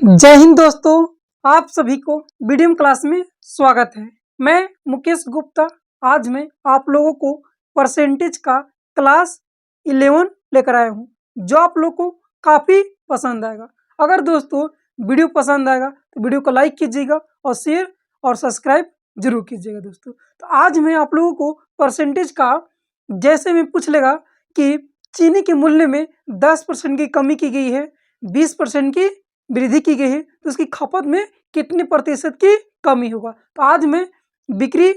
जय हिंद दोस्तों, आप सभी को वीडियो क्लास में स्वागत है। मैं मुकेश गुप्ता। आज मैं आप लोगों को परसेंटेज का क्लास 11 लेकर आया हूं, जो आप लोगों को काफ़ी पसंद आएगा। अगर दोस्तों वीडियो पसंद आएगा तो वीडियो को लाइक कीजिएगा और शेयर और सब्सक्राइब जरूर कीजिएगा दोस्तों। तो आज मैं आप लोगों को परसेंटेज का जैसे में पूछ लेगा कि चीनी के मूल्य में 10% की कमी की गई है, 20% की वृद्धि की गई है, तो उसकी खपत में कितने प्रतिशत की कमी होगा। तो आज मैं बिक्री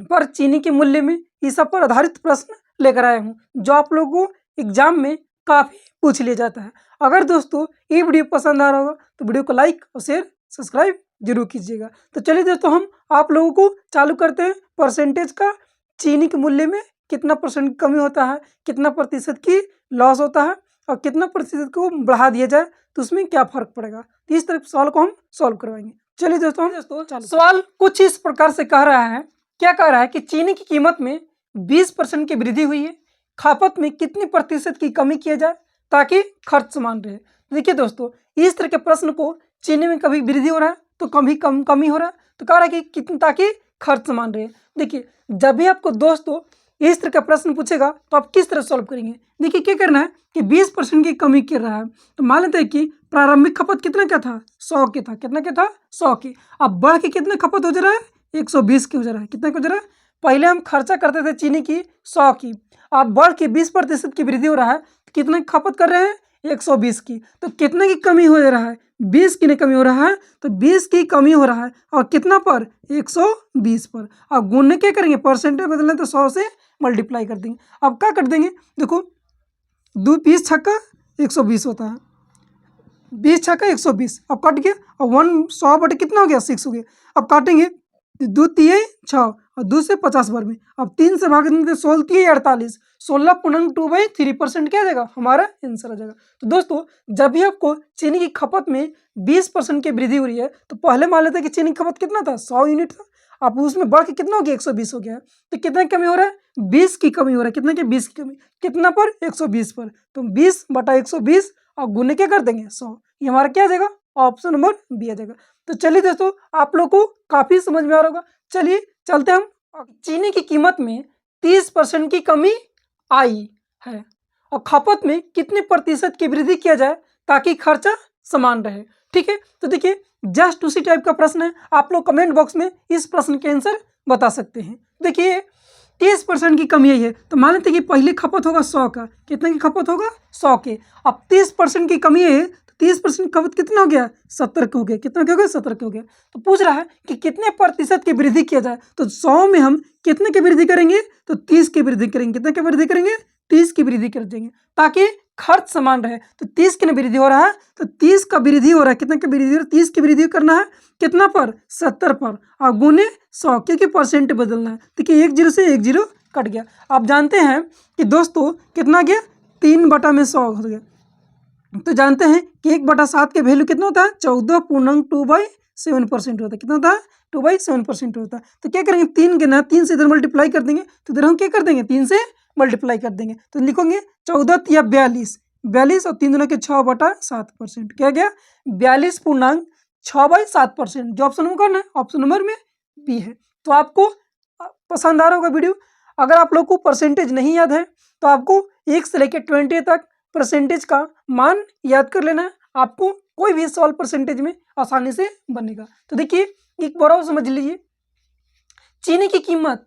पर चीनी के मूल्य में इस सब पर आधारित प्रश्न लेकर आया हूं, जो आप लोगों को एग्जाम में काफ़ी पूछ लिया जाता है। अगर दोस्तों ये वीडियो पसंद आ रहा होगा तो वीडियो को लाइक और शेयर सब्सक्राइब जरूर कीजिएगा। तो चलिए दोस्तों, हम आप लोगों को चालू करते हैं परसेंटेज का। चीनी के मूल्य में कितना परसेंट कमी होता है, कितना प्रतिशत की लॉस होता है और कितना प्रतिशत को बढ़ा दिया जाए तो उसमें क्या फर्क पड़ेगा। तो इस तरह सवाल को हम सॉल्व करवाएंगे। चलिए दोस्तों सवाल कुछ इस प्रकार से कह रहा है। क्या कह रहा है कि चीनी की कीमत में 20% की वृद्धि हुई है, खपत में कितनी प्रतिशत की कमी किया जाए ताकि खर्च समान रहे। देखिए दोस्तों, इस तरह के प्रश्न को चीनी में कभी वृद्धि हो रहा है तो कभी कमी हो रहा है, तो कह रहा है कि कितनी ताकि खर्च समान रहे। देखिए, जब भी आपको दोस्तों इस तरह का प्रश्न पूछेगा तो आप किस तरह सॉल्व करेंगे। देखिए, क्या करना है कि 20% की कमी कर रहा है, तो मान लेते हैं कि प्रारंभिक खपत कितना क्या था, 100 की था। कितना क्या था, 100 की। अब बढ़ के कितना खपत हो जा रहा है, 120 की हो जा रहा है। कितना हो जा रहा है, पहले हम खर्चा करते थे चीनी की 100 की, अब बढ़ के 20% की वृद्धि हो रहा है, तो कितना खपत कर रहे हैं, 120 की। तो कितने की कमी हो रहा है, 20 की कमी हो रहा है, तो 20 की कमी हो रहा है और कितना पर, 120 पर। अब गुणने क्या करेंगे, परसेंटेज बदलना तो 100 से मल्टीप्लाई कर देंगे। अब क्या कर देंगे, देखो 20 छक्का 120 होता है, 20 छक्का 120। अब कट गया और 100 बटे कितना हो गया, 6 हो गया। अब काटेंगे, 2 तिये 6 और 2 से 50 बार में। अब 3 से भाग देंगे, 16 तिये 48, 16.2/3% क्या आ जाएगा, हमारा आंसर आ जाएगा। तो दोस्तों, जब भी आपको चीनी की खपत में 20% की वृद्धि हो रही है, तो पहले मान लेते हैं कि चीनी की खपत कितना था, 100 यूनिट था। अब उसमें बढ़ के कितना हो गया, 120 हो गया है। तो कितना कमी हो रहा है, 20 की कमी हो रहा है। कितना की, 20 की कमी। कितना पर, 120 पर। तो 20 बटा 120 और गुने क्या कर देंगे, 100। ये हमारा क्या आ जाएगा, ऑप्शन नंबर बी आ जाएगा। तो चलिए दोस्तों, आप लोग को काफी समझ में आ रहा होगा। चलिए चलते हम। चीनी की कीमत में 30% की कमी आई है और खपत में कितने प्रतिशत की वृद्धि किया जाए ताकि खर्चा समान रहे। ठीक है, तो देखिए जस्ट उसी टाइप का प्रश्न है। आप लोग कमेंट बॉक्स में इस प्रश्न के आंसर बता सकते हैं। देखिए 30% की कमी आई है, तो मान लेते हैं कि पहले खपत होगा 100 का। कितने की खपत होगा, 100 के। अब 30% की कमी है, 30% खपत कितना हो गया, 70 का हो गया। कितना क्या हो गया, 70 का हो गया। तो पूछ रहा है कि कितने प्रतिशत की वृद्धि किया जाए। तो 100 में हम कितने की वृद्धि करेंगे, तो 30 की वृद्धि करेंगे। कितने की वृद्धि करेंगे, 30 की वृद्धि कर देंगे ताकि खर्च समान रहे। तो 30 की वृद्धि हो रहा है, तो 30 का वृद्धि हो रहा है। कितने की वृद्धि हो रहा है, 30 की वृद्धि करना है कितना पर, 70 पर और गुने 100, क्योंकि परसेंट बदलना है। देखिए 1 0 से 1 0 कट गया। आप जानते हैं कि दोस्तों कितना गया, 3 बटा में 100 हो गया। तो जानते हैं कि 1/7 के वैल्यू कितना होता है, 14.2/7% होता है। कितना होता है, 2/7% होता है। तो क्या करेंगे, 3 गिना, 3 से इधर मल्टीप्लाई कर देंगे, तो इधर हम क्या कर देंगे, 3 से मल्टीप्लाई कर देंगे। तो लिखोगे 14 या 42, 42 और 3 दूना के 6/7%। क्या गया, 42.6/7%। जो ऑप्शन नंबर कौन है, ऑप्शन नंबर में बी है। तो आपको पसंद आ रहा होगा वीडियो। अगर आप लोग को परसेंटेज नहीं याद है तो आपको 1 से लेकर 20 तक परसेंटेज का मान याद कर लेना है। आपको कोई भी सवाल परसेंटेज में आसानी से बनेगा। तो देखिए एक बार और समझ लीजिए, चीनी की कीमत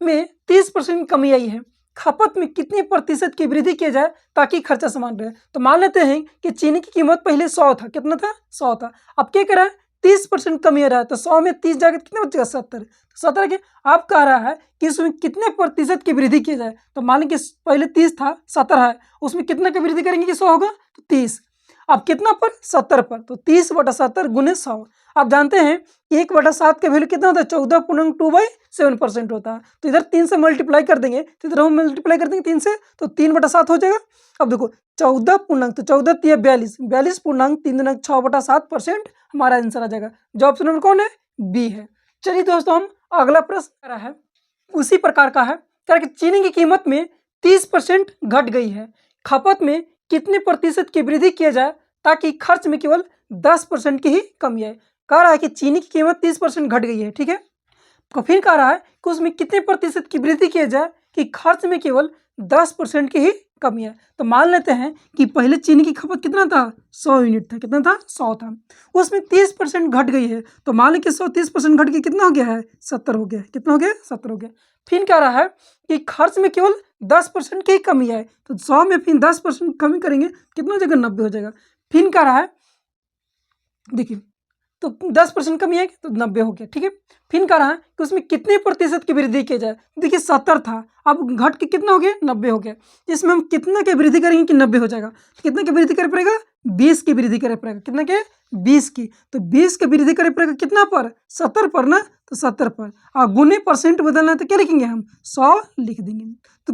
में 30% की कमी आई है, खपत में कितनी प्रतिशत की वृद्धि किया जाए ताकि खर्चा समान रहे। तो मान लेते हैं कि चीनी की कीमत पहले 100 था। कितना था, 100 था। अब क्या करा है, 30% कमी हो रहा है, तो 100 में 30 जाकर कितना बचेगा, 70। 70 के अब कह रहा है कि उसमें कितने प्रतिशत की वृद्धि की जाए। तो मान लें कि पहले 30 था, 70 है, उसमें कितना की वृद्धि करेंगे कि 100 होगा, तो 30। अब कितना पर, 70 पर, तो 30/70 गुने 100। आप जानते हैं 1/7 का वैल्यू कितना होता है, 14.2/7% होता है। तो इधर 3 से मल्टीप्लाई कर देंगे, तो इधर हम मल्टीप्लाई कर देंगे 3 से, तो 3/7 हो जाएगा। अब देखो 14 पूर्णांक, तो 14 तिया 42, 42.3×6/7% हमारा आंसर आ जाएगा। जो ऑप्शन नंबर कौन है, बी है। चलिए दोस्तों, हम अगला प्रश्न है उसी प्रकार का है। क्या चीनी की कीमत में 30% घट गई है, खपत में कितने प्रतिशत की वृद्धि किया जाए ताकि खर्च में केवल 10% की ही कमी आए। कह रहा है कि चीनी की कीमत 30% घट गई है, ठीक है। तो फिर कह रहा है कि उसमें कितने प्रतिशत की वृद्धि किया जाए कि खर्च में केवल 10% की ही कमी है। तो मान लेते हैं कि पहले चीनी की खपत कितना था, 100 यूनिट था। कितना था, 100 था। उसमें 30% घट गई है, तो मान लें कि 100 30% घट के कितना हो गया है, 70 हो गया। कितना हो गया, 70 हो गया। फिर कह रहा है कि खर्च में केवल 10% की ही कमी है, तो 100 में फिर 10% कमी करेंगे, कितना हो जाएगा, 90 हो जाएगा। फिर कह रहा है, देखिए, तो 10% कमी है तो 90 हो गया, ठीक है। फिर कह रहा है कि उसमें कितने प्रतिशत की वृद्धि की जाए। देखिए 70 था, अब घट के कितना हो गया, 90 हो गया। इसमें हम कितना की वृद्धि करेंगे कि 90 हो जाएगा। कितना की वृद्धि करना पड़ेगा, 20 की वृद्धि करना पड़ेगा। कितना के, 20 की। तो 20 की वृद्धि करना पड़ेगा कितना पर, 70 पर ना, तो 70 पर। और गुने परसेंट बदलना है तो क्या लिखेंगे हम, 100 लिख देंगे। तो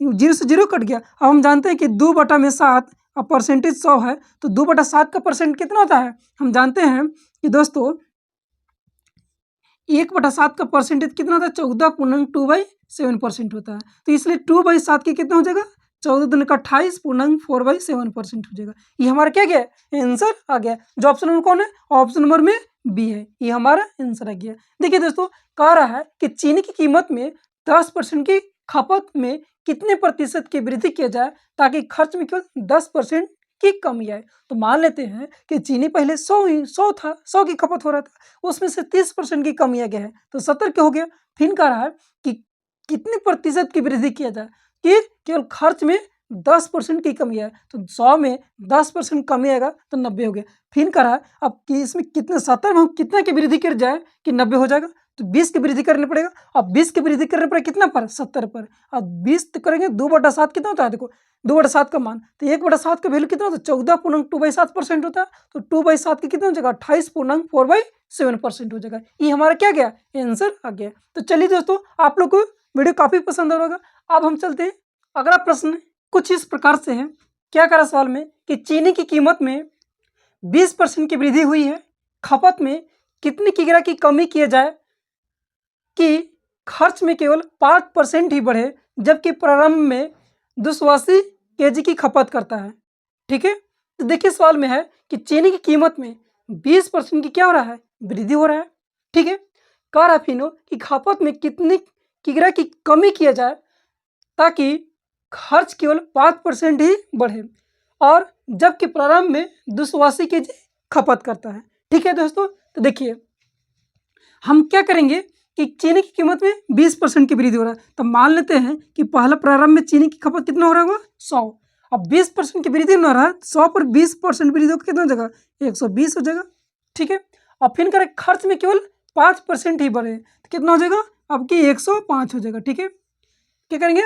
0 से 0 कट गया। अब हम जानते हैं कि 2/7 अब परसेंटेज 100 है, तो 2/7 का परसेंट कितना होता है, हम जानते हैं कि दोस्तों 1/7 का परसेंटेज कितना होता है, 14.2/7% होता है। तो इसलिए 2/7 के कितना हो जाएगा, 14 दूनी का 28 पूर्णांक 4/7% हो जाएगा। ये हमारा क्या गया, आंसर आ गया। जो ऑप्शन नंबर कौन है, ऑप्शन नंबर में बी है, ये हमारा आंसर आ गया। देखिए दोस्तों, कह रहा है कि चीनी की कीमत में 10% की खपत में कितने प्रतिशत की वृद्धि किया जाए ताकि खर्च में केवल 10% की कमी आए। तो मान लेते हैं कि चीनी पहले 100 था, 100 की खपत हो रहा था, उसमें से 30% की कमी आ गया है, तो 70 क्या हो गया। फिर कह रहा है कि कितने प्रतिशत की वृद्धि किया जाए कि केवल खर्च में 10% की कमी आए, तो 100 में 10% कमी आएगा तो 90 हो गया। फिर कह रहा है अब कि इसमें कितने, 70 में हम कितना की वृद्धि कर जाए कि 90 हो जाएगा, तो 20 की वृद्धि करना पड़ेगा। अब 20 की वृद्धि करने पड़ेगा कितना पर, 70 पर। अब 20 करेंगे 2/7 कितना होता है, देखो 2/7 का मान, तो 1/7 का वैल्यू कितना होता है, 14.2/7% होता है। तो 2/7 के कितना हो जाएगा, 28.4/7% हो जाएगा। ये हमारा क्या गया, आंसर आ गया। तो चलिए दोस्तों, आप लोग को वीडियो काफ़ी पसंद आ रहा होगा। अब हम चलते हैं, अगला प्रश्न कुछ इस प्रकार से है। क्या करा सवाल में कि चीनी की कीमत में 20% की वृद्धि हुई है, खपत में कितनी किग्रा की कमी किया जाए कि खर्च में केवल 5% ही बढ़े, जबकि प्रारंभ में 280 kg की खपत करता है, ठीक है। तो देखिए सवाल में है कि चीनी की कीमत में 20% की क्या हो रहा है, वृद्धि हो रहा है, ठीक है। कह रहा फिनो कि खपत में कितनी किग्रा की कमी किया जाए ताकि खर्च केवल 5% ही बढ़े, और जबकि प्रारंभ में 280 kg खपत करता है, ठीक है दोस्तों। तो देखिए हम क्या करेंगे कि चीनी की कीमत में 20% की वृद्धि हो रहा है, तो मान लेते हैं कि पहला प्रारंभ में चीनी की खपत कितना हो रहा होगा, 100। अब 20% की वृद्धि हो रहा है, 100 पर 20% वृद्धि होकर कितना हो जाएगा, 120 हो जाएगा, ठीक है। और फिर करें खर्च में केवल 5% ही बढ़े, तो कितना हो जाएगा, अब की 105 हो जाएगा, ठीक है। क्या करेंगे,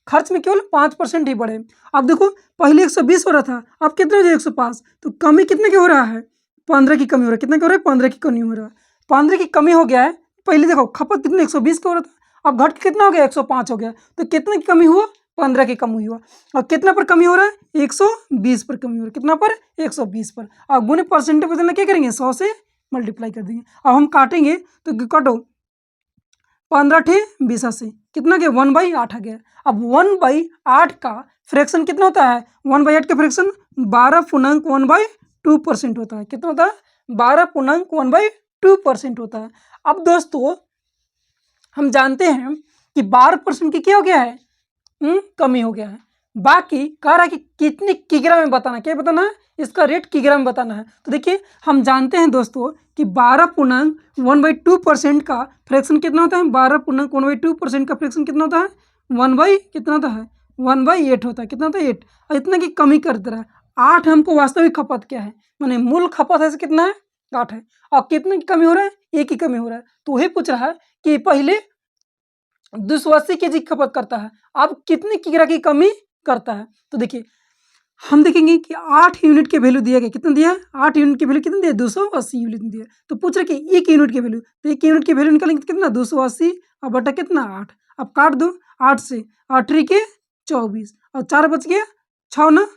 खर्च में केवल 5% ही बढ़े। अब देखो पहले 120 हो रहा था, अब कितना हो जाए, 105। तो कमी कितने की हो रहा है, 15 की कमी हो रहा है। कितना की हो रहा है, 15 की कमी हो रहा है। 15 की कमी हो गया है। पहले देखो खपत कितने, 120 का हो रहा था, अब घट के कितना हो गया, 105 हो गया। तो कितने की कमी हुआ, 15 की कमी हुआ। और कितना पर कमी हो रहा है, 120 पर कमी हो रहा है। कितना पर, 120 पर। और गुने परसेंट बदलना क्या करेंगे, 100 से मल्टीप्लाई कर देंगे। अब हम काटेंगे तो कटो 15 × 20 कितना गया, 1/8 आ गया। अब 1/8 का फ्रैक्शन कितना होता है, 1/8 का फ्रैक्शन 12.1/2% होता है। कितना होता है, 12.1/2% होता है। अब दोस्तों हम जानते हैं कि 12% की क्या हो गया है, कमी हो गया है। बाकी कह रहा है कि कितने किग्रा में बताना, क्या बताना है, इसका रेट किग्रा में बताना है। तो देखिए हम जानते हैं दोस्तों कि 12.1/2% का फ्रैक्शन कितना होता है, 12.1/2% का फ्रैक्शन कितना होता है, 1/कितना होता है, 1/8 होता है। कितना होता है, 8। और इतना की कमी कर दे रहा है। 8 हमको वास्तविक खपत क्या है, मैंने मूल खपत है कितना है, 8 है। और कितने की कमी हो रहा है, 1 की कमी हो रहा है। तो वही पूछ रहा है कि पहले 280 kg की खपत करता है, अब कितने किग्रा की कमी करता है। तो देखिए हम देखेंगे कि 8 यूनिट के वैल्यू दिया गया, कितना दिया है, 8 यूनिट की वैल्यू कितना दिया, 280 यूनिट दिया। तो पूछ रहे कि 1 यूनिट की वैल्यू, तो 1 यूनिट की वैल्यू निकालेंगे कितना, 280 और बटा कितना, 8। अब काट दो 8 से, 8 के 24 और 4 बच गया, 6 ना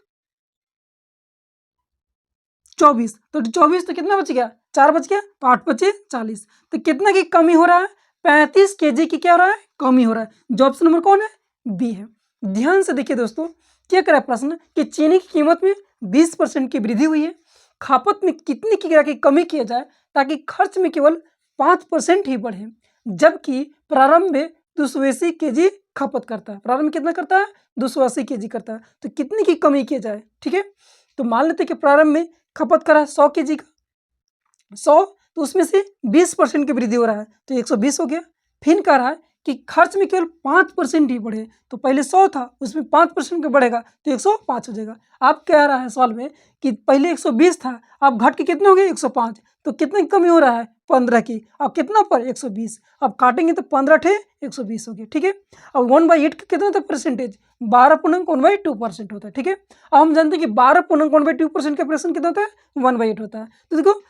24, तो 24 तो कितना बच गया, 4 बच गया, तो 8 बचे 40। तो कितना की कमी हो रहा है, 35 kg की क्या हो रहा है, कमी हो रहा है। जो ऑप्शन नंबर कौन है, बी है। ध्यान से देखिए दोस्तों, क्या करा प्रश्न कि चीनी की कीमत में 20% की वृद्धि हुई है, खपत में कितनी की कमी किया जाए ताकि खर्च में केवल 5% ही बढ़े, जबकि प्रारंभ में 280 केजी खपत करता है। प्रारंभ में कितना करता है? 280 केजी करता है। तो कितनी की कमी किया जाए? ठीक है, तो मान लेते हैं कि प्रारंभ में खपत करा है 100 केजी का, 100, तो उसमें से 20% की वृद्धि हो रहा है तो 120 हो गया। फिर कह रहा है कि खर्च में केवल 5% ही बढ़े, तो पहले 100 था उसमें 5% का बढ़ेगा तो 105 हो जाएगा। आप कह रहा है सवाल में कि पहले 120 था, अब घट के कितने हो गए? 105, तो कितने की कमी हो रहा है? 15 की। अब कितना पर? 120। अब काटेंगे तो 15 ठे 120 हो गया। ठीक है, अब 1/8 का कितना था परसेंटेज? 12.1/2% होता है। ठीक है, अब हम जानते हैं कि 12.1/2% का फ्रैक्शन कितना होता है? 1/8 होता है। तो देखो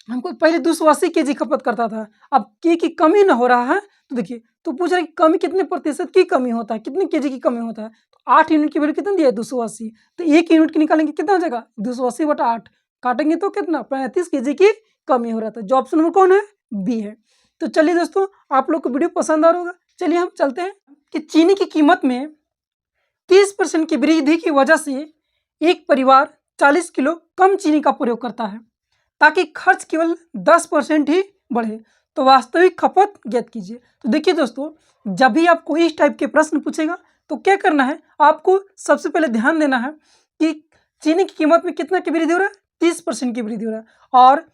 हमको पहले 280 केजी खपत करता था, अब की कमी ना हो रहा है, तो देखिए तो पूछ रहा है कि कमी कितने प्रतिशत की कमी होता है, कितने केजी की कमी होता है? तो 8 यूनिट की वैल्यू कितना दिया है? 280। तो 1 यूनिट की निकालेंगे कितना हो जाएगा? 280/8 काटेंगे तो कितना? 35 केजी की कमी हो रहा था। जो ऑप्शन नंबर कौन है? बी है। तो चलिए दोस्तों, आप लोग को वीडियो पसंद आ रहा होगा। चलिए हम चलते हैं कि चीनी की कीमत में 30% की वृद्धि की वजह से एक परिवार 40 किलो कम चीनी का प्रयोग करता है ताकि खर्च केवल 10% ही बढ़े, तो वास्तविक खपत ज्ञात कीजिए। तो देखिए दोस्तों, जब भी आपको इस टाइप के प्रश्न पूछेगा तो क्या करना है, आपको सबसे पहले ध्यान देना है कि चीनी की कीमत में कितना की वृद्धि हो रहा है? 30% की वृद्धि हो रहा है, और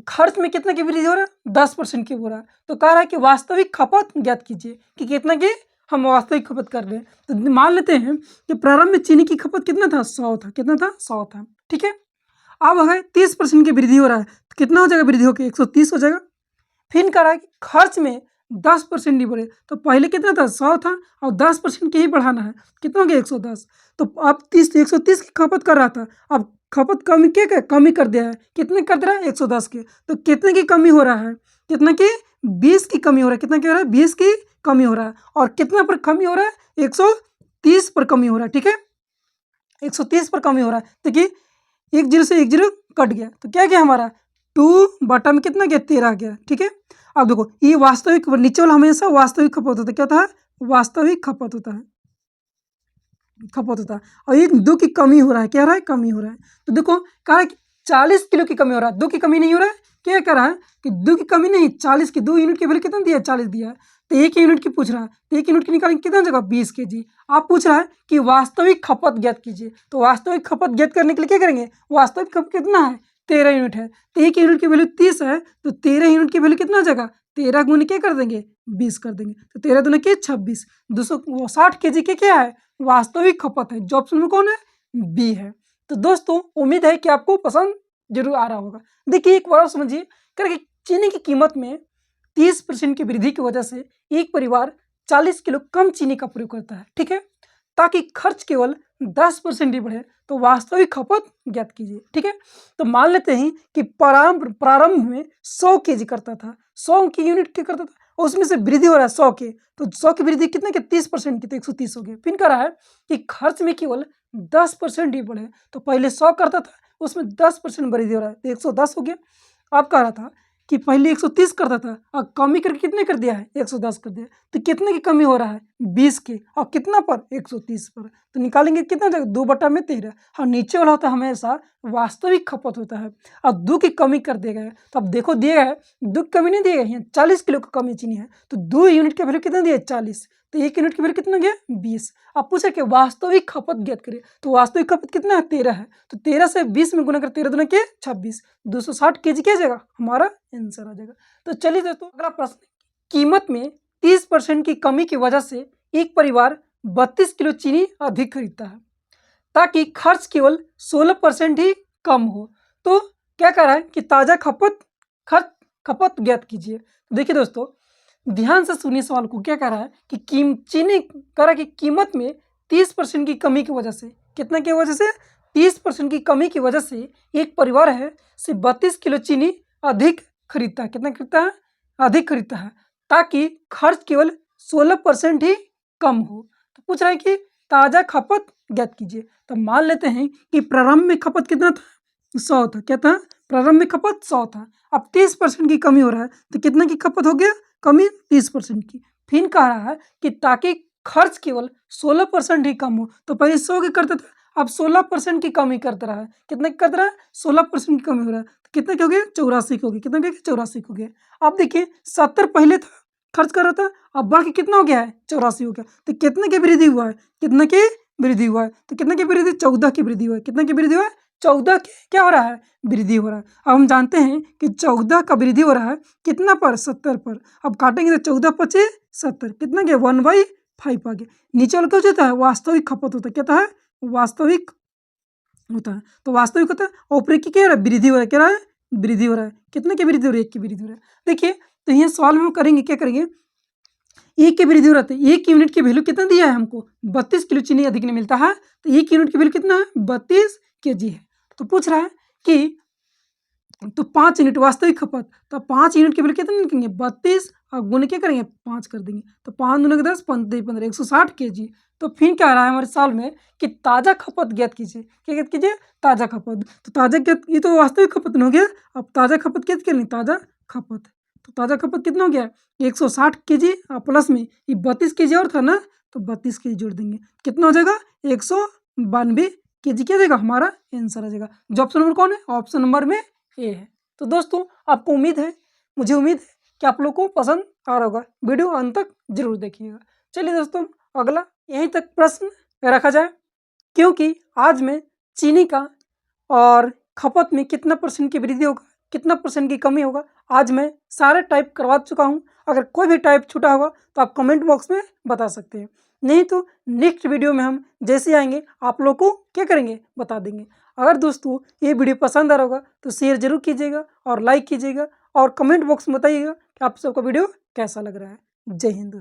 खर्च में कितना की वृद्धि हो रहा है? 10% की हो रहा है। तो कह रहा है कि वास्तविक खपत ज्ञात कीजिए कि कितना की हम वास्तविक खपत कर रहे हैं। तो मान लेते हैं कि प्रारंभ में चीनी की खपत कितना था? 100 था। कितना था? 100 था। ठीक है, अब है 30% की वृद्धि हो रहा है तो कितना हो जाएगा वृद्धि होकर? 130 हो जाएगा। फिर कह रहा है कि खर्च में 10% नहीं बढ़े, तो पहले कितना था? 100 था, और 10% के ही बढ़ाना है, कितना हो गया? 110। तो अब 130 की खपत कर रहा था, अब खपत कमी क्या कमी कर दिया है, कितने कर दे रहा है? 110 के। तो कितने की कमी हो रहा है? कितना की? 20 की कमी हो रहा है। कितना की हो रहा है? 20 की कमी हो रहा है। और कितना पर कमी हो रहा है? 130 पर कमी हो रहा है। ठीक है, 130 पर कमी हो रहा है। देखिए 1 जीरो से 1 जीरो कट गया, तो क्या गया हमारा? 2 बटा में कितना गया? 13 गया। ठीक है, अब देखो ये वास्तविक, नीचे वाला हमेशा वास्तविक खपत होता है। क्या होता है? वास्तविक खपत होता है, खपत होता है। और ये 2 की कमी हो रहा है। क्या हो रहा है? कमी हो रहा है। तो देखो कहा है कि 40 किलो की कमी हो रहा है, 2 की कमी नहीं हो रहा है। क्या कह रहा है कि 2 की कमी नहीं, 40 की। 2 यूनिट की वैल्यू कितना दिया है? 40 दिया है। तो 1 यूनिट की पूछ रहा है, तो 1 यूनिट की निकालेंगे कितना जगह? 20 केजी। आप पूछ रहा है कि वास्तविक खपत ज्ञात कीजिए, तो वास्तविक खपत ज्ञात करने के लिए क्या करेंगे? वास्तविक खपत कितना है? 13 यूनिट है। तो 1 यूनिट की वैल्यू 30 है, तो 13 यूनिट की वैल्यू कितना हो जाएगा? 13 गुने क्या कर देंगे? 20 कर देंगे। तो 13 दूने के 26, 260 केजी के क्या है? वास्तविक खपत है। जो ऑप्शन में कौन है? बी है। तो दोस्तों उम्मीद है कि आपको पसंद जरूर आ रहा होगा। देखिए एक बार और समझिए, कि चीनी की कीमत में 30% की वृद्धि की वजह से एक परिवार 40 किलो कम चीनी का प्रयोग करता है। ठीक है, ताकि खर्च केवल 10% ही बढ़े, तो वास्तविक खपत ज्ञात कीजिए। ठीक है, तो मान लेते हैं कि प्रारंभ में 100 केजी करता था, 100 की यूनिट की करता था, और उसमें से वृद्धि हो रहा है 100 के, तो 100 की वृद्धि कितने के? 30% की, तो 130 हो गए। फिर कह रहा है कि खर्च में केवल 10% ही बढ़े, तो पहले 100 करता था उसमें 10% वृद्धि हो रहा है, तो 110 हो गया। अब कह रहा था कि पहले 130 करता था, और कमी करके कितने कर दिया है? 110 कर दिया। तो कितने की कमी हो रहा है? 20 के, और कितना पर? 130 पर। तो निकालेंगे कितना जगह? 2 बटा में 13। हाँ, नीचे वाला होता है हमेशा वास्तविक खपत होता है। अब 2 की कमी कर दिया गया है, तो अब देखो दिए गए 2 की कमी नहीं दी गई है, 40 किलो की कमी चीनी है, तो 2 यूनिट की वैल्यू कितना दिया है? 40। तो 1 यूनिट की वैल्यू कितना गया? 20। अब पूछा कि वास्तविक खपत ज्ञात करिए, तो वास्तविक खपत कितना है? 13 है। तो 13 से 20 में गुना कर, 13 दूना के 26, 260 केजी क्या जाएगा? हमारा आंसर आ जाएगा। तो चलिए दोस्तों अगला प्रश्न, कीमत में 30% की कमी की वजह से एक परिवार 32 किलो चीनी अधिक खरीदता है ताकि खर्च केवल 16% ही कम हो। तो क्या कह रहा है कि ताजा खपत ज्ञात कीजिए। तो देखिए दोस्तों ध्यान से सुनिए सवाल को। क्या कह रहा है कि चीनी कह रहा है कि कीमत में 30% की कमी की वजह से, कितना की वजह से? 30% की कमी की वजह से एक परिवार है सिर्फ 32 किलो चीनी अधिक खरीदता है। कितना खरीदता है? अधिक खरीदता है, ताकि खर्च केवल 16% ही कम हो। तो पूछ रहा है कि ताजा खपत ज्ञात कीजिए। तो मान लेते हैं कि प्रारंभ में खपत कितना था? 100 था। क्या था? प्रारंभ में खपत 100 था। अब 30% की कमी हो रहा है, तो कितना की खपत हो गया? कमी 30% की। फिर कह रहा है कि ताकि खर्च केवल 16% ही कम हो, तो पहले 100 के करता था, अब 16% की कमी करता रहा है। कितना करता रहा है? 16% की कमी हो रहा है। तो कितना क्या हो गया? 84 हो गया। कितना क्या हो गया? 84 हो गया। अब देखिए 70 पहले था, खर्च कर रहा था, अब बढ़ के कितना हो गया है? 84 हो गया। तो कितने की वृद्धि हुआ है? कितने की वृद्धि हुआ है? तो कितने की वृद्धि? 14 की वृद्धि हुआ है। कितने की वृद्धि हुआ है? 14 की क्या हो रहा है? वृद्धि हो रहा है। अब हम जानते हैं कि 14 का वृद्धि हो रहा है कितना पर? 70 पर। अब काटेंगे तो 14 पचे 70, कितना गया? 1/5 आ गया। नीचे वाला क्या हो जाता है? वास्तविक खपत होता है। क्या होता है? वास्तविक होता है। तो वास्तविक होता है, ऊपरी की क्या हो रहा है? वृद्धि हो रहा है। क्या रहा है? वृद्धि हो रहा है। कितने की वृद्धि हो रही है? 1 की वृद्धि हो रहा है। देखिए, तो यहाँ सवाल में हम करेंगे, क्या करेंगे? 1 की वृद्धि हो रहा है। 1 यूनिट की वैल्यू कितना दिया है हमको? 32 किलो चीनी अधिक नहीं मिलता है। तो 1 यूनिट की वैल्यू कितना है? 32 केजी है। तो पूछ रहा है कि तो 5 यूनिट वास्तविक खपत, तो 5 यूनिट की वैल्यू कितनी लिखेंगे? 32 और गुने क्या करेंगे? 5 कर देंगे। तो 5 दूनी 10, 15 15 160 केजी। तो फिर क्या आ रहा है हमारे सवाल में कि ताज़ा खपत ज्ञात कीजिए। क्या ज्ञात कीजिए? ताज़ा खपत। तो ताज़ा ज्ञात, ये तो वास्तविक खपत न हो गया। अब ताज़ा खपत ज्ञात करनी, ताज़ा खपत। तो ताज़ा खपत कितना हो गया? 160 केजी और प्लस में ये 32 केजी और था ना, तो 32 केजी जोड़ देंगे। कितना हो जाएगा? 192 केजी। क्या जाएगा? हमारा आंसर आ जाएगा। जो ऑप्शन नंबर कौन है? ऑप्शन नंबर में ए है। तो दोस्तों, आपको उम्मीद है, मुझे उम्मीद है कि आप लोग को पसंद आ रहा होगा। वीडियो अंत तक जरूर देखिएगा। चलिए दोस्तों, अगला यहीं तक प्रश्न रखा जाए, क्योंकि आज मैं चीनी का और खपत में कितना परसेंट की वृद्धि होगा, कितना परसेंट की कमी होगा, आज मैं सारे टाइप करवा चुका हूँ। अगर कोई भी टाइप छूटा होगा तो आप कमेंट बॉक्स में बता सकते हैं। नहीं तो नेक्स्ट वीडियो में हम जैसे आएंगे आप लोग को क्या करेंगे? बता देंगे। अगर दोस्तों ये वीडियो पसंद आ रहा होगा तो शेयर जरूर कीजिएगा और लाइक कीजिएगा और कमेंट बॉक्स में बताइएगा कि आप सबका वीडियो कैसा लग रहा है। जय हिंद दोस्तों।